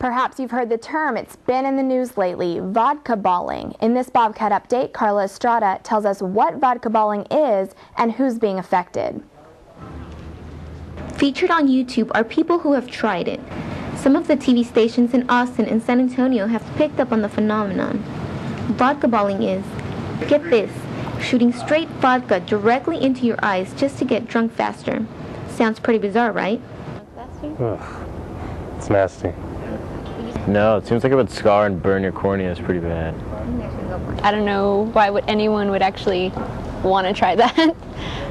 Perhaps you've heard the term, it's been in the news lately, vodka balling. In this Bobcat update, Carla Estrada tells us what vodka balling is and who's being affected. Featured on YouTube are people who have tried it. Some of the TV stations in Austin and San Antonio have picked up on the phenomenon. Vodka balling is, get this, shooting straight vodka directly into your eyes just to get drunk faster. Sounds pretty bizarre, right? Ugh, it's nasty. No, it seems like it would scar and burn your corneas pretty bad. I don't know why anyone would actually want to try that.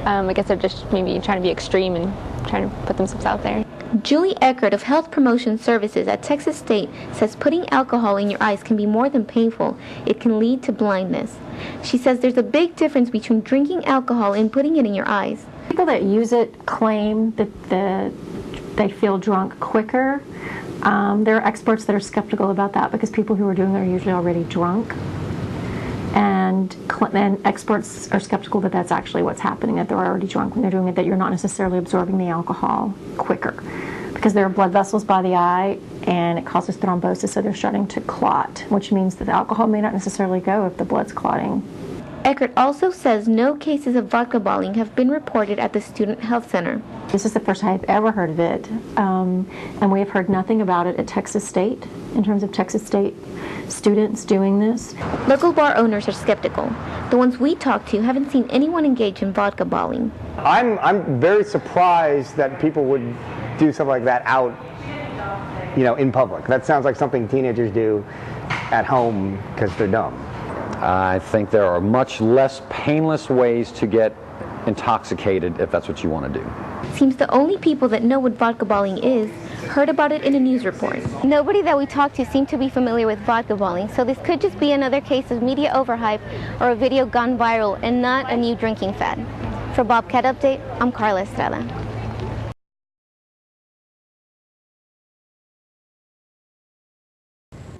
I guess they're just maybe trying to be extreme and trying to put themselves out there. Julie Eckert of Health Promotion Services at Texas State says putting alcohol in your eyes can be more than painful. It can lead to blindness. She says there's a big difference between drinking alcohol and putting it in your eyes. People that use it claim that they feel drunk quicker. There are experts that are skeptical about that because people who are doing it are usually already drunk. And experts are skeptical that that's actually what's happening, that they're already drunk when they're doing it, that you're not necessarily absorbing the alcohol quicker. Because there are blood vessels by the eye, and it causes thrombosis, so they're starting to clot, which means that the alcohol may not necessarily go if the blood's clotting. Eckert also says no cases of vodka balling have been reported at the Student Health Center. This is the first I've ever heard of it, and we have heard nothing about it at Texas State, in terms of Texas State students doing this. Local bar owners are skeptical. The ones we talked to haven't seen anyone engage in vodka balling. I'm very surprised that people would do something like that out, in public. That sounds like something teenagers do at home because they're dumb. I think there are much less painless ways to get intoxicated if that's what you want to do. Seems the only people that know what vodka balling is heard about it in a news report. Nobody that we talked to seemed to be familiar with vodka balling, so this could just be another case of media overhype or a video gone viral and not a new drinking fad. For Bobcat Update, I'm Carla Estrada.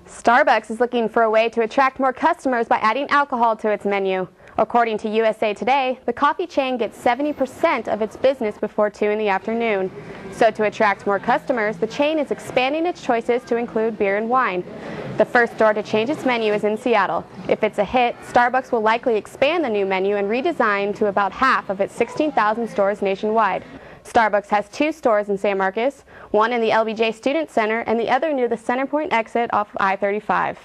Starbucks is looking for a way to attract more customers by adding alcohol to its menu. According to USA Today, the coffee chain gets 70% of its business before 2 in the afternoon. So to attract more customers, the chain is expanding its choices to include beer and wine. The first store to change its menu is in Seattle. If it's a hit, Starbucks will likely expand the new menu and redesign to about half of its 16,000 stores nationwide. Starbucks has 2 stores in San Marcos, one in the LBJ Student Center and the other near the Centerpoint exit off I-35.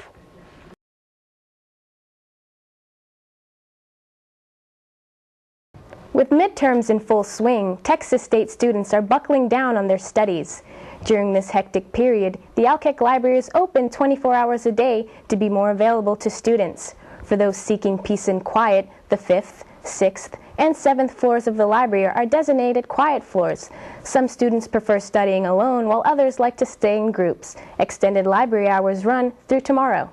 With midterms in full swing, Texas State students are buckling down on their studies. During this hectic period, the Alkek Library is open 24 hours a day to be more available to students. For those seeking peace and quiet, the 5th, 6th, and 7th floors of the library are designated quiet floors. Some students prefer studying alone, while others like to stay in groups. Extended library hours run through tomorrow.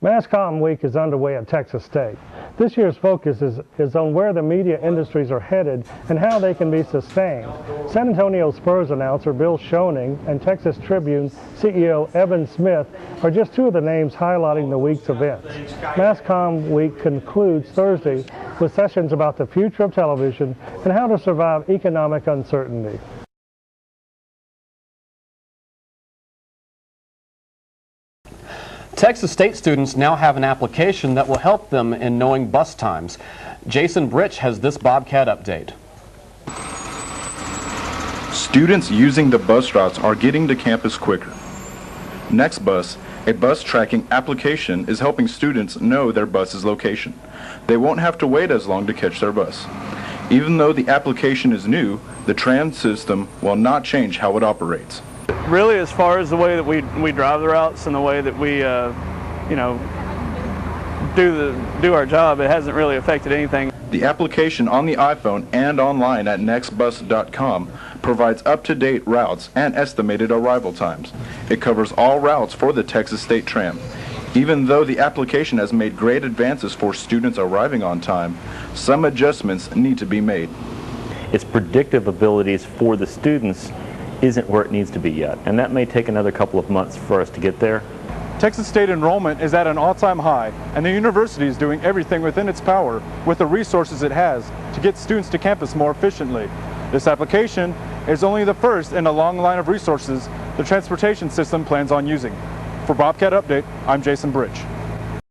Mass Comm Week is underway at Texas State. This year's focus is on where the media industries are headed and how they can be sustained. San Antonio Spurs announcer Bill Schoening and Texas Tribune CEO Evan Smith are just 2 of the names highlighting the week's events. Mass Comm Week concludes Thursday with sessions about the future of television and how to survive economic uncertainty. Texas State students now have an application that will help them in knowing bus times. Jason Britch has this Bobcat update. Students using the bus routes are getting to campus quicker. Next Bus, a bus tracking application, is helping students know their bus's location. They won't have to wait as long to catch their bus. Even though the application is new, the TRAN system will not change how it operates. Really, as far as the way that we drive the routes and the way that we, do our job, it hasn't really affected anything. The application on the iPhone and online at nextbus.com provides up-to-date routes and estimated arrival times. It covers all routes for the Texas State Tram. Even though the application has made great advances for students arriving on time, some adjustments need to be made. Its predictive abilities for the students isn't where it needs to be yet, and that may take another couple of months for us to get there. Texas State enrollment is at an all-time high, and the university is doing everything within its power with the resources it has to get students to campus more efficiently. This application is only the first in a long line of resources the transportation system plans on using. For Bobcat Update, I'm Jason Bridge.